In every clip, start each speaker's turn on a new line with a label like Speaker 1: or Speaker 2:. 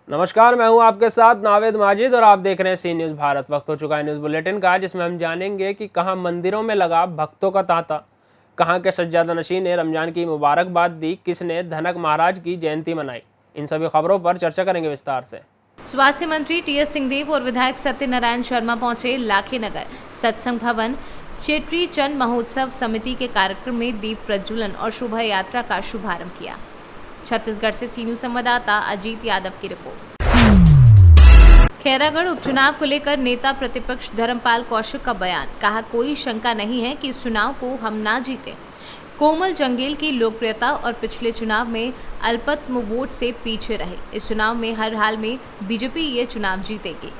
Speaker 1: नमस्कार, मैं हूं आपके साथ नावेद माजिद और आप देख रहे हैं सी न्यूज़ भारत। वक्त हो चुका है न्यूज़ बुलेटिन का, जिसमें हम जानेंगे कि कहां मंदिरों में लगा भक्तों का तांता, कहां के सज्जादा नशीं ने रमजान की मुबारकबाद दी, किसने धनक महाराज की जयंती मनाई। इन सभी खबरों पर चर्चा करेंगे विस्तार से।
Speaker 2: स्वास्थ्य मंत्री टीएस सिंहदेव और विधायक सत्यनारायण शर्मा पहुंचे लाखेनगर सत्संग भवन। चेट्री चंद महोत्सव समिति के कार्यक्रम में दीप प्रज्वलन और शोभा यात्रा का शुभारंभ किया। छत्तीसगढ़ से सी न्यूज़ संवाददाता अजीत यादव की रिपोर्ट। खैरागढ़ उपचुनाव को लेकर नेता प्रतिपक्ष धर्मपाल कौशिक का बयान, कहा कोई शंका नहीं है कि इस चुनाव को हम ना जीते। कोमल जंगेल की लोकप्रियता और पिछले चुनाव में अल्पत्म वोट से पीछे रहे, इस चुनाव में हर हाल में बीजेपी ये चुनाव जीतेगी।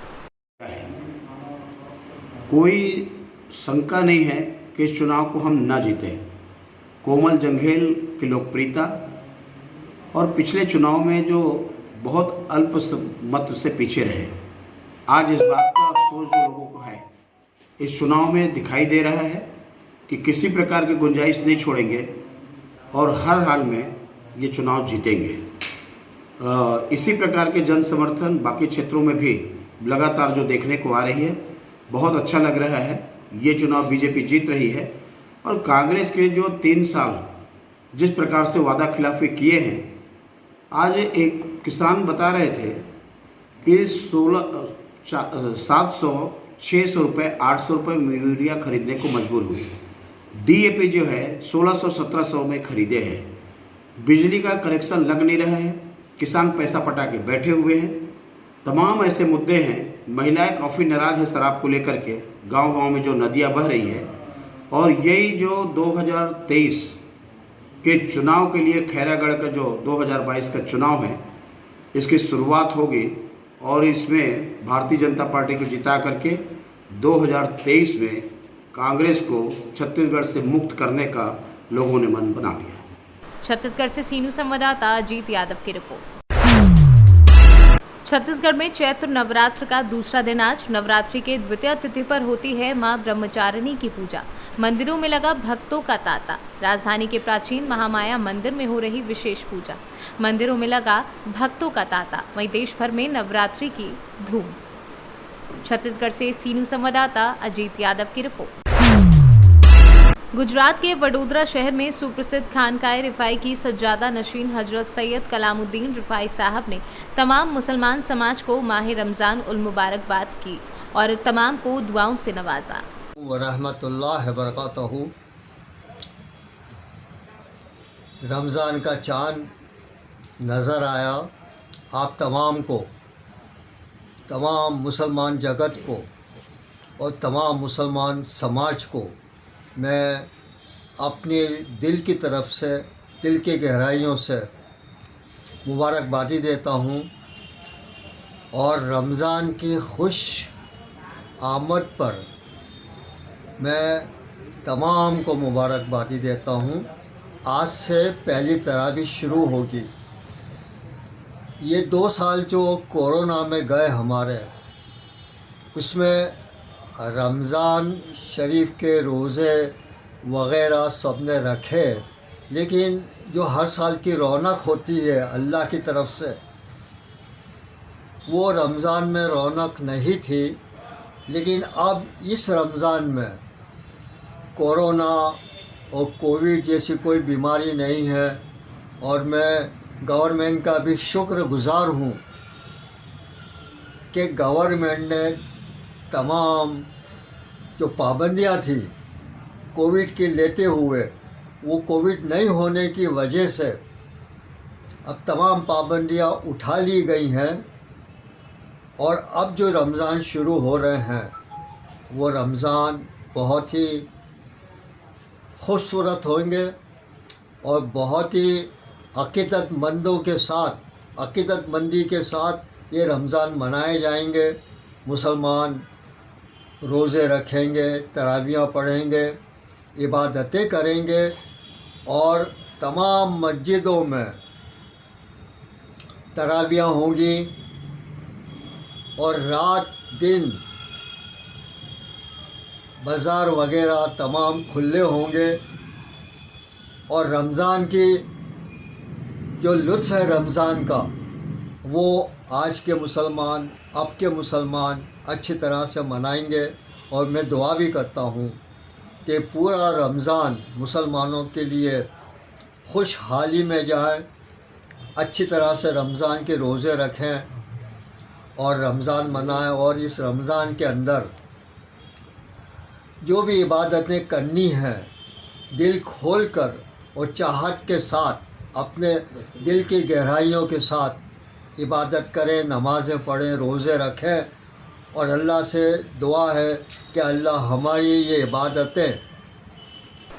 Speaker 3: कोई शंका नहीं है कि इस चुनाव को हम ना जीतें। कोमल जंगेल की लोकप्रियता और पिछले चुनाव में जो बहुत अल्प मत से पीछे रहे, आज इस बात का अफसोस जो लोगों को है इस चुनाव में दिखाई दे रहा है कि किसी प्रकार की गुंजाइश नहीं छोड़ेंगे और हर हाल में ये चुनाव जीतेंगे। इसी प्रकार के जन समर्थन बाकी क्षेत्रों में भी लगातार जो देखने को आ रही है, बहुत अच्छा लग रहा है। ये चुनाव बीजेपी जीत रही है और कांग्रेस के जो 3 साल जिस प्रकार से वादा खिलाफी किए हैं, आज एक किसान बता रहे थे कि 700, 600 रुपये, 800 रुपये यूरिया खरीदने को मजबूर हुई। डीएपी जो है 1600, 1700 में खरीदे हैं। बिजली का कनेक्शन लग नहीं रहा है, किसान पैसा पटा के बैठे हुए हैं। तमाम ऐसे मुद्दे हैं। महिलाएं काफ़ी नाराज़ है शराब को लेकर के, गांव-गांव में जो नदियां बह रही है। और यही जो 2023 के चुनाव के लिए खैरागढ़ का जो 2022 का चुनाव है, इसकी शुरुआत होगी और इसमें भारतीय जनता पार्टी को जिता करके 2023 में कांग्रेस को छत्तीसगढ़ से मुक्त करने का लोगों ने मन बना लिया।
Speaker 2: छत्तीसगढ़ से सी न्यूज़ संवाददाता अजीत यादव की रिपोर्ट। छत्तीसगढ़ में चैत्र नवरात्र का दूसरा दिन आज नवरात्रि के द्वितीय तिथि पर होती है मां ब्रह्मचारिणी की पूजा। मंदिरों में लगा भक्तों का तांता। राजधानी के प्राचीन महामाया मंदिर में हो रही विशेष पूजा, मंदिरों में लगा भक्तों का तांता। वहीं देश भर में नवरात्रि की धूम। छत्तीसगढ़ से सी न्यूज़ संवाददाता अजीत यादव की रिपोर्ट। गुजरात के वडोदरा शहर में सुप्रसिद्ध खानकाए रिफाई की सज्जादा नशीन हजरत सैयद कलामुद्दीन रिफाई साहब ने तमाम मुसलमान समाज को माह रमज़ान उल मुबारकबाद की और तमाम को दुआओं से नवाजा।
Speaker 4: वरहमतुल्लाहि वबरकातुहू। रमज़ान का चाँद नज़र आया। आप तमाम को, तमाम मुसलमान जगत को और तमाम मुसलमान समाज को मैं अपने दिल की तरफ से, दिल की गहराइयों से मुबारकबादी देता हूँ और रमज़ान की खुश आमद पर मैं तमाम को मुबारकबादी देता हूँ। आज से पहली तरावी शुरू होगी। ये 2 साल जो कोरोना में गए हमारे, उसमें रमज़ान शरीफ के रोज़े वग़ैरह सब ने रखे, लेकिन जो हर साल की रौनक होती है अल्लाह की तरफ से, वो रमज़ान में रौनक नहीं थी। लेकिन अब इस रमज़ान में कोरोना और कोविड जैसी कोई बीमारी नहीं है और मैं गवर्नमेंट का भी शुक्रगुज़ार हूँ कि गवर्नमेंट ने तमाम जो पाबंदियाँ थी कोविड की लेते हुए, वो कोविड नहीं होने की वजह से अब तमाम पाबंदियाँ उठा ली गई हैं और अब जो रमज़ान शुरू हो रहे हैं वो रमज़ान बहुत ही खूबसूरत होंगे और बहुत ही अक़ीदतमंदों के साथ, अक़ीदतमंदी के साथ ये रमज़ान मनाए जाएंगे। मुसलमान रोज़े रखेंगे, तरावियाँ पढ़ेंगे, इबादतें करेंगे और तमाम मस्जिदों में तरावियाँ होंगी और रात दिन बाज़ार वगैरह तमाम खुले होंगे और रमज़ान की जो लुत्फ़ है रमज़ान का वो आज के मुसलमान, अब के मुसलमान अच्छी तरह से मनाएंगे। और मैं दुआ भी करता हूँ कि पूरा रमज़ान मुसलमानों के लिए खुशहाली में जाए, अच्छी तरह से रमज़ान के रोज़े रखें और रमज़ान मनाएं। और इस रमज़ान के अंदर जो भी इबादतें करनी हैं दिल खोल कर और चाहत के साथ, अपने दिल की गहराइयों के साथ इबादत करें, नमाज़ें पढ़ें, रोज़े रखें। और अल्लाह से दुआ है कि अल्लाह हमारी ये इबादतें।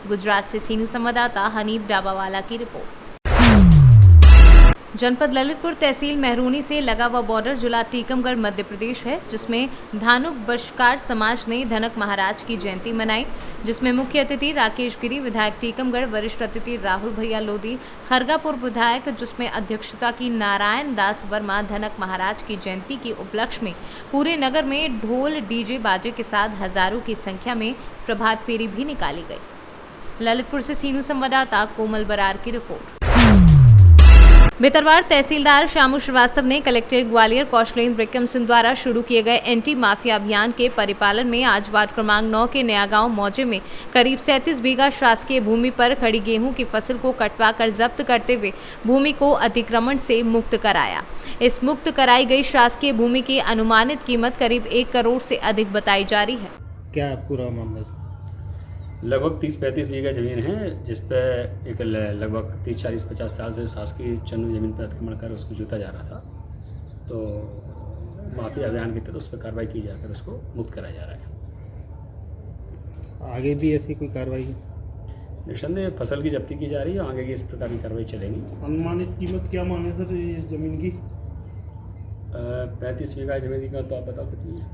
Speaker 2: गुजरात से सीनू संवाददाता हनीफ डाबावाला की रिपोर्ट। जनपद ललितपुर तहसील मेहरूनी से लगा हुआ बॉर्डर जिला टीकमगढ़ मध्य प्रदेश है, जिसमें धानुक बशकार समाज ने धनक महाराज की जयंती मनाई, जिसमें मुख्य अतिथि राकेश गिरी, विधायक टीकमगढ़, वरिष्ठ अतिथि राहुल भैया लोधी, खरगापुर विधायक, जिसमें अध्यक्षता की नारायण दास वर्मा। धनक महाराज की जयंती के उपलक्ष्य में पूरे नगर में ढोल डीजे बाजे के साथ हजारों की संख्या में प्रभात फेरी भी निकाली गई। ललितपुर से सीनू संवाददाता कोमल बरार की रिपोर्ट। भितरवाड़ तहसीलदार शामू श्रीवास्तव ने कलेक्टर ग्वालियर कौशलेंद्र विक्रम सिंह द्वारा शुरू किए गए एंटी माफिया अभियान के परिपालन में आज वार्ड क्रमांक 9 के नया गांव मौजे में करीब 37 बीघा शासकीय भूमि पर खड़ी गेहूं की फसल को कटवा कर जब्त करते हुए भूमि को अतिक्रमण से मुक्त कराया। इस मुक्त कराई गई शासकीय भूमि की अनुमानित कीमत करीब 1 करोड़ से अधिक बताई जा रही है।
Speaker 5: क्या पूरा मामला?
Speaker 6: लगभग 30-35 बीघा ज़मीन है, जिस पे एक लगभग 30-40-50 साल से शासकीय चन्नू ज़मीन पर अतिक्रमण कर उसको जोता जा रहा था। तो माफिया अभियान के तहत उस पर कार्रवाई की जाकर उसको मुक्त कराया जा रहा है।
Speaker 5: आगे भी ऐसी कोई कार्रवाई?
Speaker 6: निस्संदेह फसल की जब्ती की जा रही है और आगे की इस प्रकार की कार्रवाई चलेगी।
Speaker 5: अनुमानित कीमत क्या माने सर इस जमीन की?
Speaker 6: 35 बीघा ज़मीन की कीमत तो आप बताओ कितनी है?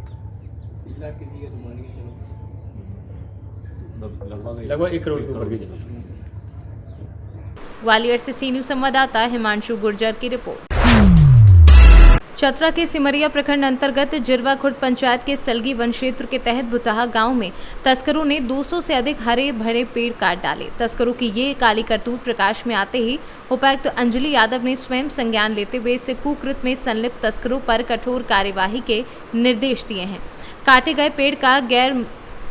Speaker 6: लगभग 1 करोड़ के ऊपर की जमीन।
Speaker 2: ग्वालियर से सीनू संवाददाता हिमांशु गुर्जर की रिपोर्ट। चतरा के सिमरिया प्रखंड अंतर्गत जिरवा खुर्द पंचायत के सलगी वन क्षेत्र के तहत बुताहा गांव में तस्करों ने 200 से अधिक हरे भरे पेड़ काट डाले। तस्करों की ये काली करतूत प्रकाश में आते ही उपायुक्त अंजलि यादव ने स्वयं संज्ञान लेते हुए इस कुकृत्य में संलिप्त तस्करों पर कठोर कार्यवाही के निर्देश दिए हैं। काटे गए पेड़ का गैर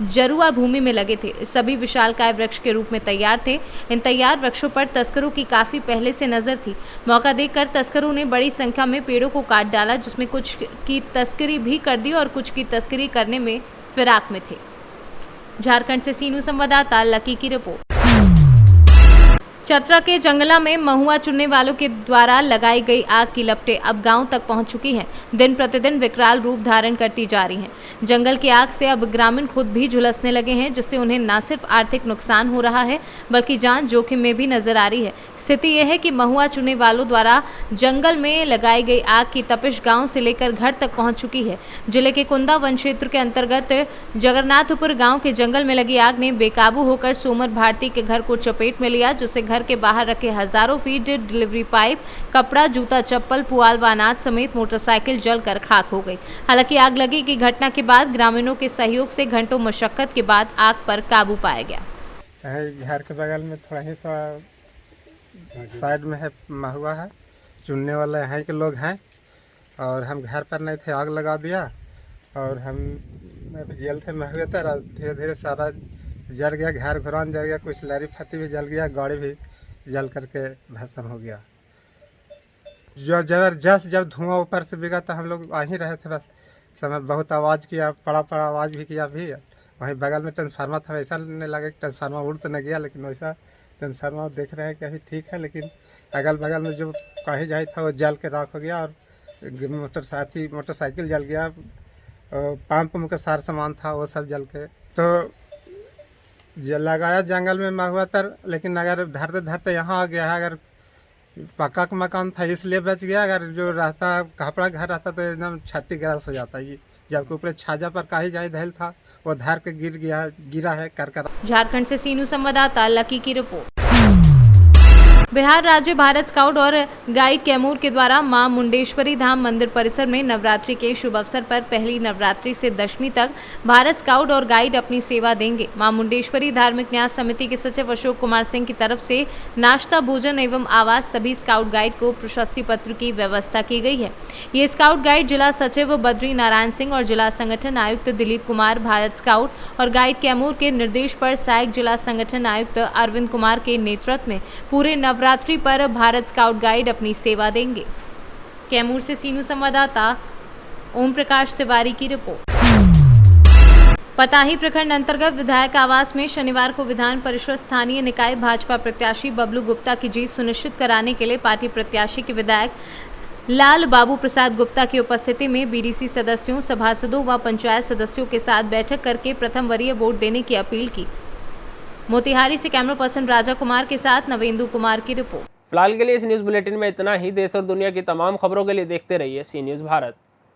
Speaker 2: जरुआ भूमि में लगे थे। सभी विशालकाय वृक्ष के रूप में तैयार थे। इन तैयार वृक्षों पर तस्करों की काफी पहले से नजर थी। मौका देखकर तस्करों ने बड़ी संख्या में पेड़ों को काट डाला, जिसमें कुछ की तस्करी भी कर दी और कुछ की तस्करी करने में फिराक में थे। झारखंड से सीनू संवाददाता लकी की रिपोर्ट। चतरा के जंगला में महुआ चुनने वालों के द्वारा लगाई गई आग की लपटें अब गांव तक पहुंच चुकी हैं। दिन प्रतिदिन विकराल रूप धारण करती जा रही हैं। जंगल की आग से अब ग्रामीण खुद भी झुलसने लगे हैं, जिससे उन्हें न सिर्फ आर्थिक नुकसान हो रहा है बल्कि जान जोखिम में भी नजर आ रही है। स्थिति यह है कि महुआ चुनने वालों द्वारा जंगल में लगाई गई आग की तपिश गाँव से लेकर घर तक पहुँच चुकी है। जिले के कुंदा वन क्षेत्र के अंतर्गत जगन्नाथपुर गाँव के जंगल में लगी आग ने बेकाबू होकर सोमर भारती के घर को चपेट में लिया, जिससे घर के बाहर रखे हजारों फीट डिलीवरी पाइप, कपड़ा, जूता, चप्पल, पुआल व अनाज समेत मोटरसाइकिल जलकर खाक हो गई। हालांकि आग लगी की घटना के बाद ग्रामीणों के सहयोग से घंटों मशक्कत के बाद आग पर काबू पाया गया।
Speaker 7: घर के बगल में थोड़ा ही सा साइड में है महुआ है, चुनने वाले यहाँ के लोग हैं और हम घर पर नहीं थे, आग लगा दिया और हम जल थे महुए थे। धीरे धीरे सारा जल गया, घर घुरान जल गया, कुछ लरी फती भी जल गया, गाड़ी भी जल करके भस्म हो गया। जो जबरदस्त जब धुआं ऊपर से बिगा तो हम लोग वहीं रहे थे, बस समय बहुत आवाज़ किया, पड़ा आवाज़ भी किया भी। वहीं बगल में ट्रांसफार्मर था, ऐसा नहीं लगा कि ट्रांसफार्मर उड़ तो नहीं गया, लेकिन वैसा ट्रांसफार्मर देख रहे हैं कि अभी ठीक है, लेकिन अगल बगल में जो कहीं जाए था वो जल के राख हो गया और मोटरसाइकिल जल गया, पंप में का सारा सामान था वो सब जल के। तो लगाया जंगल में महुआ तर, लेकिन अगर धरते धरते यहाँ आ गया है। अगर पक्का का मकान था इसलिए बच गया, अगर जो रहता कपड़ा घर रहता तो एकदम क्षतिग्रस्त हो जाता है। जबकि ऊपर छाजा पर काही जाए धैल था वो धार के गिरा है करकर।
Speaker 2: झारखंड से सीनू संवाददाता लकी की रिपोर्ट। बिहार राज्य भारत स्काउट और गाइड कैमूर के द्वारा मां मुंडेश्वरी धाम मंदिर परिसर में नवरात्रि के शुभ अवसर पर पहली नवरात्रि से दशमी तक भारत स्काउट और गाइड अपनी सेवा देंगे। मां मुंडेश्वरी धार्मिक न्यास समिति के सचिव अशोक कुमार सिंह की तरफ से नाश्ता, भोजन एवं आवास सभी स्काउट गाइड को प्रशस्ति पत्र की व्यवस्था की गई है। ये स्काउट गाइड जिला सचिव बद्री नारायण सिंह और जिला संगठन आयुक्त दिलीप कुमार, भारत स्काउट और गाइड कैमूर के निर्देश पर सहायक जिला संगठन आयुक्त अरविंद कुमार के नेतृत्व में पूरे नवरात्रि पर भारत स्काउट गाइड अपनी सेवा देंगे। कैमूर से सीनू संवाददाता ओम प्रकाश तिवारी की रिपोर्ट। पताही प्रखंड अंतर्गत विधायक आवास में शनिवार को विधान परिषद स्थानीय निकाय भाजपा प्रत्याशी बबलू गुप्ता की जीत सुनिश्चित कराने के लिए पार्टी प्रत्याशी के विधायक लाल बाबू प्रसाद गुप्ता की उपस्थिति में बीडीसी सदस्यों, सभासदों व पंचायत सदस्यों के साथ बैठक करके प्रथम वरीय वोट देने की अपील की। मोतिहारी से कैमरा पर्सन राजा कुमार के साथ नवेंदु कुमार की रिपोर्ट।
Speaker 1: फिलहाल के लिए इस न्यूज़ बुलेटिन में इतना ही। देश और दुनिया की तमाम खबरों के लिए देखते रहिए सी न्यूज़ भारत।